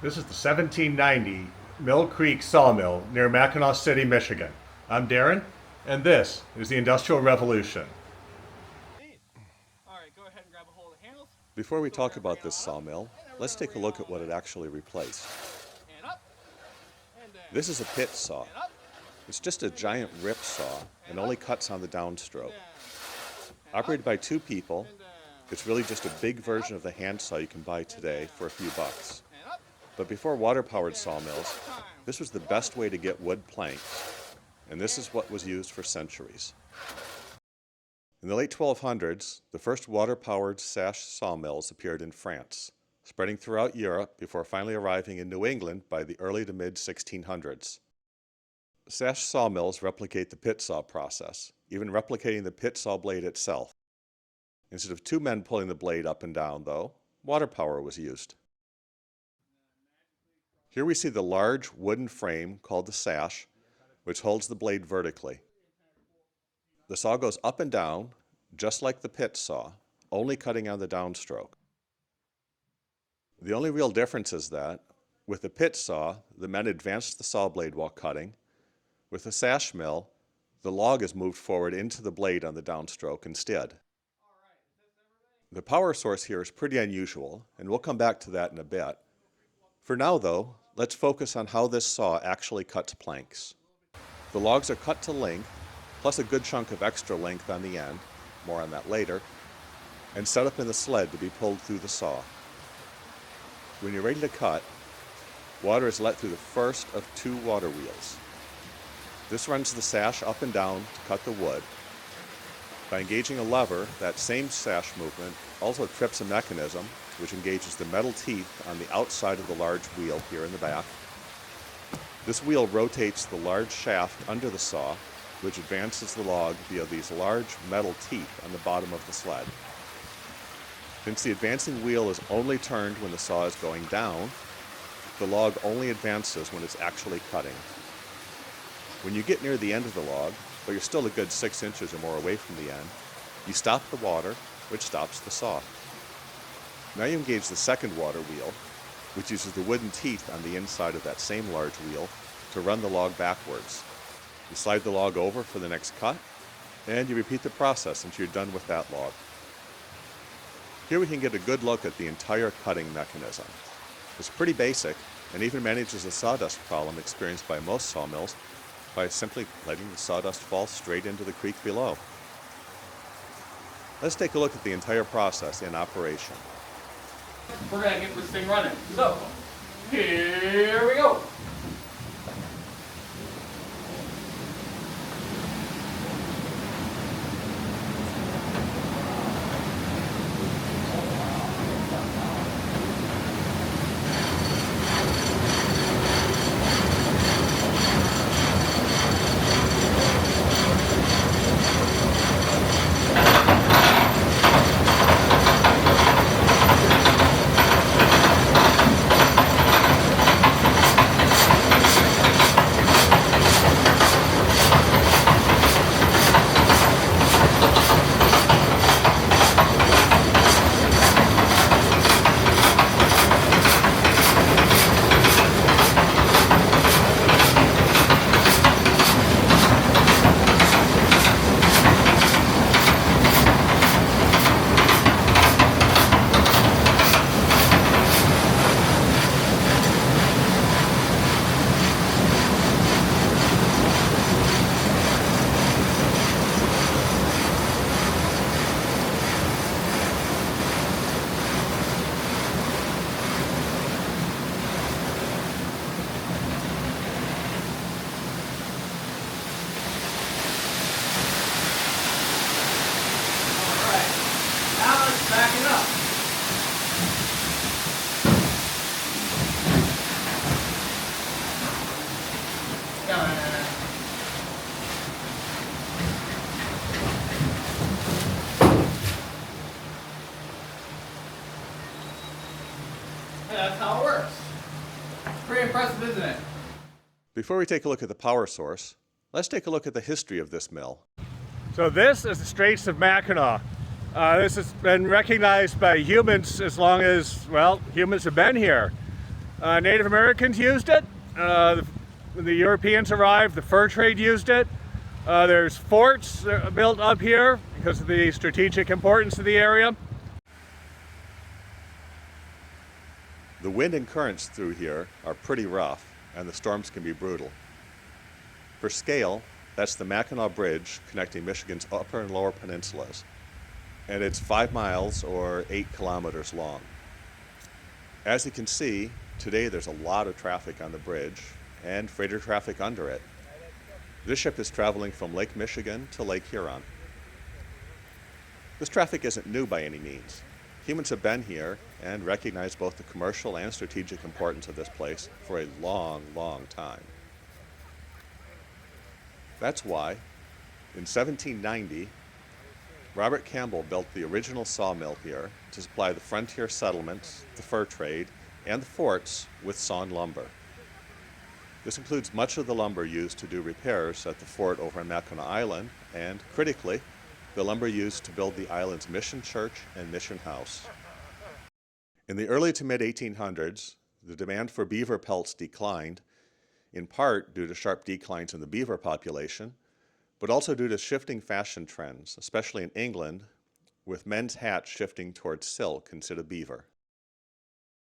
This is the 1790 Mill Creek Sawmill near Mackinaw City, Michigan. I'm Darren, and this is the Industrial Revolution. Before we talk about this sawmill, let's take a look at what it actually replaced. This is a pit saw. It's just a giant rip saw and only cuts on the downstroke. Operated by two people, it's really just a big version of the hand saw you can buy today for a few bucks. But before water-powered sawmills, this was the best way to get wood planks, and this is what was used for centuries. In the late 1200s, the first water-powered sash sawmills appeared in France, spreading throughout Europe before finally arriving in New England by the early to mid-1600s. Sash sawmills replicate the pit saw process, even replicating the pit saw blade itself. Instead of two men pulling the blade up and down, though, water power was used. Here we see the large wooden frame called the sash, which holds the blade vertically. The saw goes up and down, just like the pit saw, only cutting on the downstroke. The only real difference is that, with the pit saw, the men advanced the saw blade while cutting. With the sash mill, the log is moved forward into the blade on the downstroke instead. The power source here is pretty unusual, and we'll come back to that in a bit. For now, though, let's focus on how this saw actually cuts planks. The logs are cut to length, plus a good chunk of extra length on the end, more on that later, and set up in the sled to be pulled through the saw. When you're ready to cut, water is let through the first of two water wheels. This runs the sash up and down to cut the wood. By engaging a lever, that same sash movement also trips a mechanism which engages the metal teeth on the outside of the large wheel here in the back. This wheel rotates the large shaft under the saw, which advances the log via these large metal teeth on the bottom of the sled. Since the advancing wheel is only turned when the saw is going down, the log only advances when it's actually cutting. When you get near the end of the log, but you're still a good 6 inches or more away from the end, you stop the water, which stops the saw. Now you engage the second water wheel, which uses the wooden teeth on the inside of that same large wheel to run the log backwards. You slide the log over for the next cut, and you repeat the process until you're done with that log. Here we can get a good look at the entire cutting mechanism. It's pretty basic, and even manages the sawdust problem experienced by most sawmills by simply letting the sawdust fall straight into the creek below. Let's take a look at the entire process in operation. We're going to get this thing running. So, here we go. Backing up. And that's how it works. Pretty impressive, isn't it? Before we take a look at the power source, let's take a look at the history of this mill. So this is the Straits of Mackinaw. This has been recognized by humans as long as, well, humans have been here. Native Americans used it. When the Europeans arrived, the fur trade used it. There's forts built up here because of the strategic importance of the area. The wind and currents through here are pretty rough, and the storms can be brutal. For scale, that's the Mackinaw Bridge connecting Michigan's upper and lower peninsulas, and it's 5 miles or 8 kilometers long. As you can see, today there's a lot of traffic on the bridge and freighter traffic under it. This ship is traveling from Lake Michigan to Lake Huron. This traffic isn't new by any means. Humans have been here and recognize both the commercial and strategic importance of this place for a long, long time. That's why, in 1790, Robert Campbell built the original sawmill here to supply the frontier settlements, the fur trade, and the forts with sawn lumber. This includes much of the lumber used to do repairs at the fort over on Mackinac Island, and critically, the lumber used to build the island's mission church and mission house. In the early to mid-1800s, the demand for beaver pelts declined, in part due to sharp declines in the beaver population, but also due to shifting fashion trends, especially in England, with men's hats shifting towards silk instead of beaver.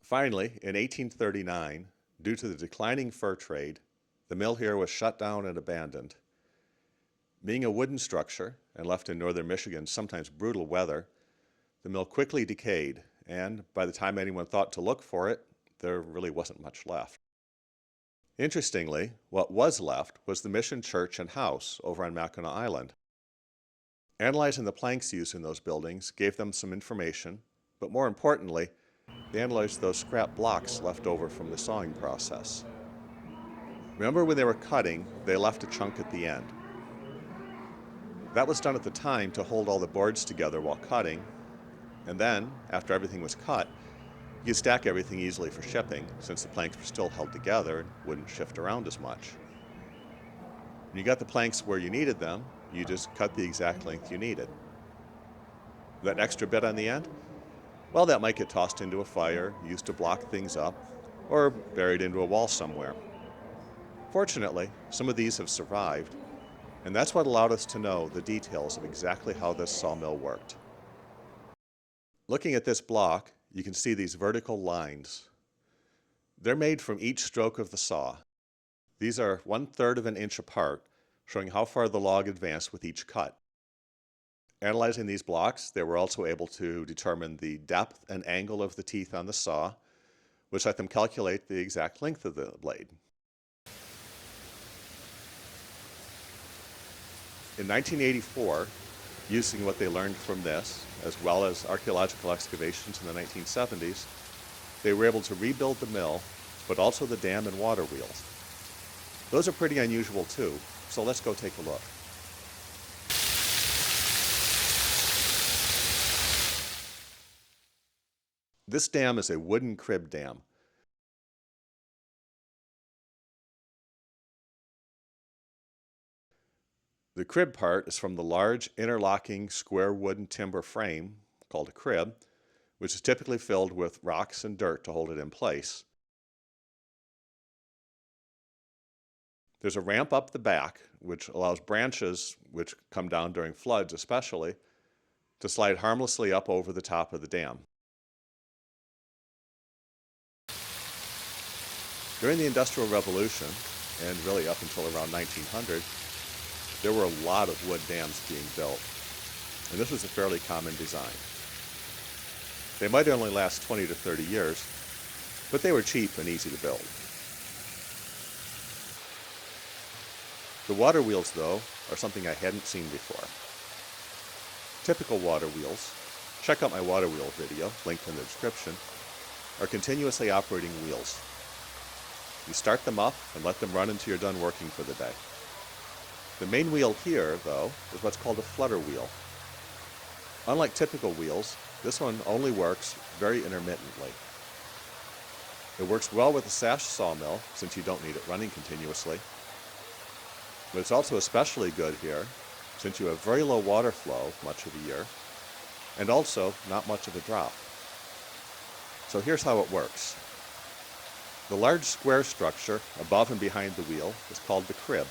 Finally, in 1839, due to the declining fur trade, the mill here was shut down and abandoned. Being a wooden structure and left in northern Michigan's sometimes brutal weather, the mill quickly decayed, and by the time anyone thought to look for it, there really wasn't much left. Interestingly, what was left was the mission church and house over on Mackinac Island. Analyzing the planks used in those buildings gave them some information, but more importantly, they analyzed those scrap blocks left over from the sawing process. Remember when they were cutting, they left a chunk at the end. That was done at the time to hold all the boards together while cutting, and then, after everything was cut, you could stack everything easily for shipping, since the planks were still held together and wouldn't shift around as much. When you got the planks where you needed them, you just cut the exact length you needed. That extra bit on the end? Well, that might get tossed into a fire, used to block things up, or buried into a wall somewhere. Fortunately, some of these have survived, and that's what allowed us to know the details of exactly how this sawmill worked. Looking at this block, you can see these vertical lines. They're made from each stroke of the saw. These are 1/3 of an inch apart, showing how far the log advanced with each cut. Analyzing these blocks, they were also able to determine the depth and angle of the teeth on the saw, which let them calculate the exact length of the blade. In 1984, using what they learned from this, as well as archaeological excavations in the 1970s, they were able to rebuild the mill, but also the dam and water wheels. Those are pretty unusual too, so let's go take a look. This dam is a wooden crib dam. The crib part is from the large interlocking square wooden timber frame, called a crib, which is typically filled with rocks and dirt to hold it in place. There's a ramp up the back, which allows branches, which come down during floods especially, to slide harmlessly up over the top of the dam. During the Industrial Revolution, and really up until around 1900, there were a lot of wood dams being built, and this was a fairly common design. They might only last 20 to 30 years, but they were cheap and easy to build. The water wheels, though, are something I hadn't seen before. Typical water wheels, check out my water wheel video, linked in the description, are continuously operating wheels. You start them up and let them run until you're done working for the day. The main wheel here, though, is what's called a flutter wheel. Unlike typical wheels, this one only works very intermittently. It works well with a sash sawmill, since you don't need it running continuously. But it's also especially good here, since you have very low water flow much of the year, and also not much of a drop. So here's how it works. The large square structure above and behind the wheel is called the crib.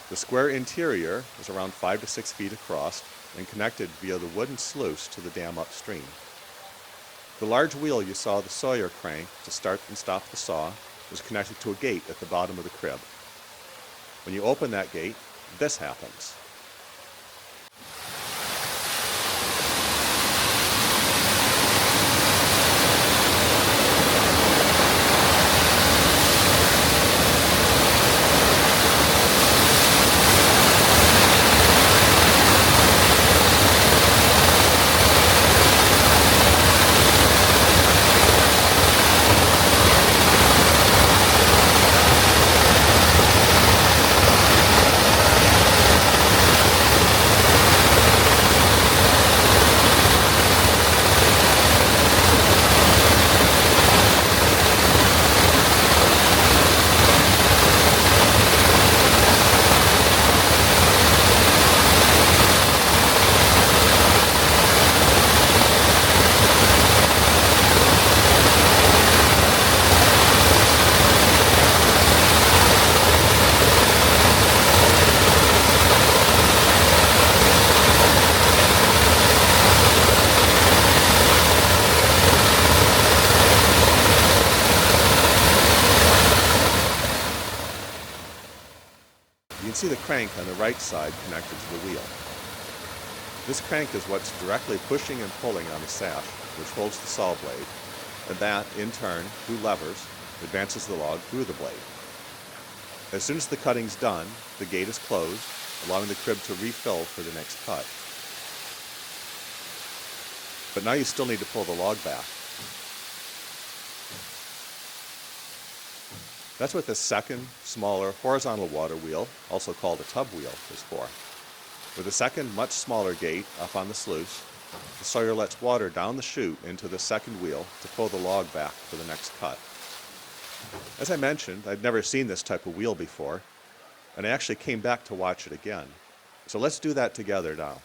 The square interior is around 5 to 6 feet across and connected via the wooden sluice to the dam upstream. The large wheel you saw the sawyer crank to start and stop the saw is connected to a gate at the bottom of the crib. When you open that gate, this happens. You can see the crank on the right side connected to the wheel. This crank is what's directly pushing and pulling on the sash, which holds the saw blade, and that, in turn, through levers, advances the log through the blade. As soon as the cutting's done, the gate is closed, allowing the crib to refill for the next cut. But now you still need to pull the log back. That's what this second, smaller, horizontal water wheel, also called a tub wheel, is for. With a second, much smaller gate up on the sluice, the sawyer lets water down the chute into the second wheel to pull the log back for the next cut. As I mentioned, I'd never seen this type of wheel before, and I actually came back to watch it again. So let's do that together now.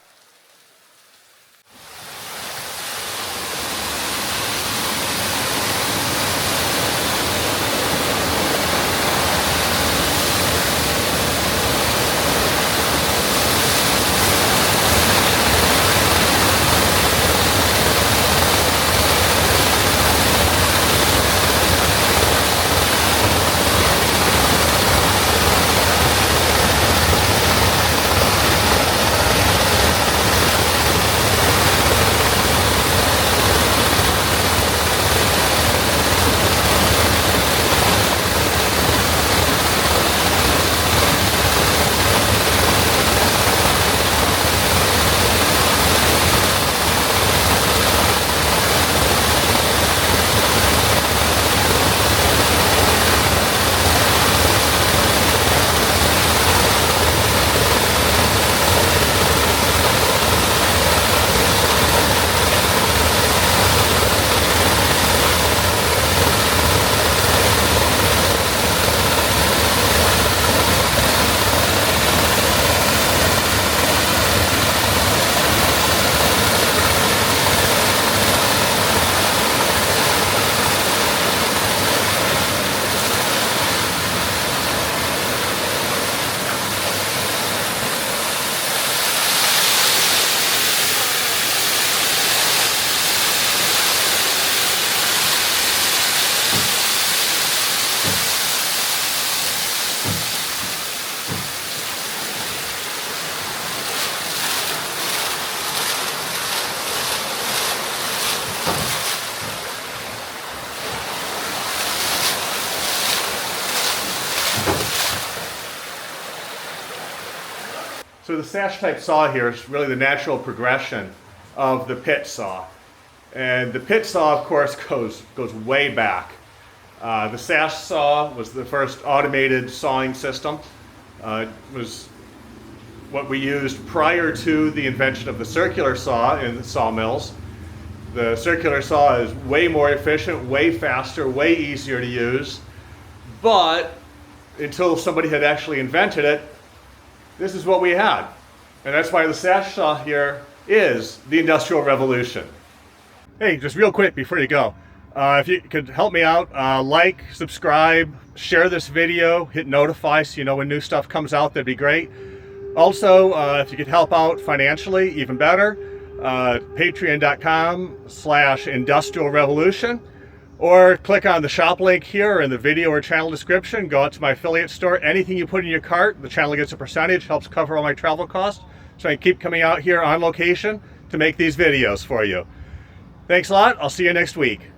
So the sash type saw here is really the natural progression of the pit saw. And the pit saw, of course, goes way back. The sash saw was the first automated sawing system. It was what we used prior to the invention of the circular saw in the sawmills. The circular saw is way more efficient, way faster, way easier to use. But until somebody had actually invented it, this is what we had. And that's why the sash saw here is the Industrial Revolution. Hey, just real quick before you go. If you could help me out, like, subscribe, share this video, hit notify so you know when new stuff comes out, that'd be great. Also, if you could help out financially, even better, patreon.com/industrial revolution, or click on the shop link here in the video or channel description. Go out to my affiliate store. Anything you put in your cart, the channel gets a percentage, helps cover all my travel costs, so I can keep coming out here on location to make these videos for you. Thanks a lot. I'll see you next week.